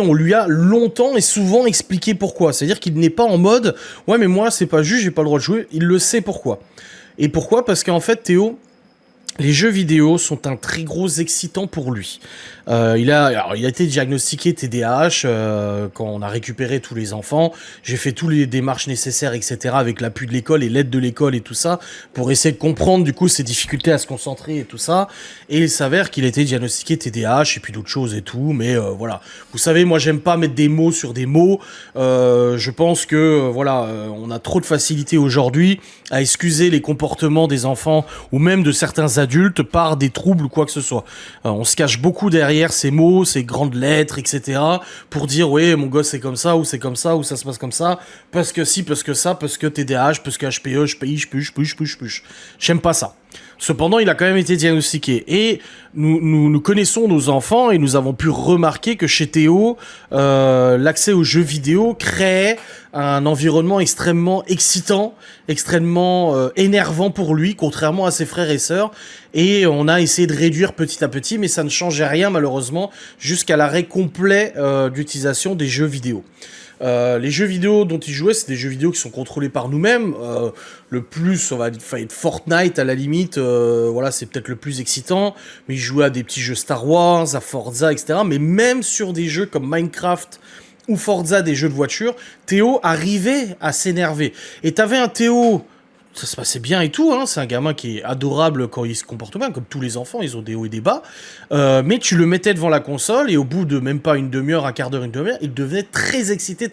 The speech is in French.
On lui a longtemps et souvent expliqué pourquoi. C'est-à-dire qu'il n'est pas en mode « Ouais, mais moi, c'est pas juste, j'ai pas le droit de jouer. » Il le sait pourquoi. Et pourquoi? Parce qu'en fait, Théo, les jeux vidéo sont un très gros excitant pour lui. Il a été diagnostiqué TDAH quand on a récupéré tous les enfants. J'ai fait tous les démarches nécessaires, etc. avec l'appui de l'école et l'aide de l'école et tout ça pour essayer de comprendre du coup ses difficultés à se concentrer et tout ça. Et il s'avère qu'il a été diagnostiqué TDAH et puis d'autres choses et tout. Mais voilà, vous savez, moi j'aime pas mettre des mots sur des mots. Je pense que on a trop de facilité aujourd'hui à excuser les comportements des enfants ou même de certains adultes par des troubles ou quoi que ce soit. On se cache beaucoup derrière ces mots, ces grandes lettres, etc. pour dire ouais mon gosse c'est comme ça ou c'est comme ça ou ça se passe comme ça parce que si, parce que ça, parce que TDAH, parce que HPE, je j'aime pas ça. Cependant, il a quand même été diagnostiqué. Et nous connaissons nos enfants et nous avons pu remarquer que chez Théo, l'accès aux jeux vidéo crée un environnement extrêmement excitant, extrêmement énervant pour lui, contrairement à ses frères et sœurs. Et on a essayé de réduire petit à petit, mais ça ne changeait rien malheureusement, jusqu'à l'arrêt complet d'utilisation des jeux vidéo. Les jeux vidéo dont il jouait, c'est des jeux vidéo qui sont contrôlés par nous-mêmes. Le plus, on va dire Fortnite à la limite, voilà, c'est peut-être le plus excitant. Mais il jouait à des petits jeux Star Wars, à Forza, etc. Mais même sur des jeux comme Minecraft ou Forza, des jeux de voiture, Théo arrivait à s'énerver. Et t'avais un Théo, ça se passait bien et tout, hein. C'est un gamin qui est adorable quand il se comporte bien, comme tous les enfants, ils ont des hauts et des bas. Mais tu le mettais devant la console et au bout de même pas une demi-heure, un quart d'heure, une demi-heure, il devenait très excité,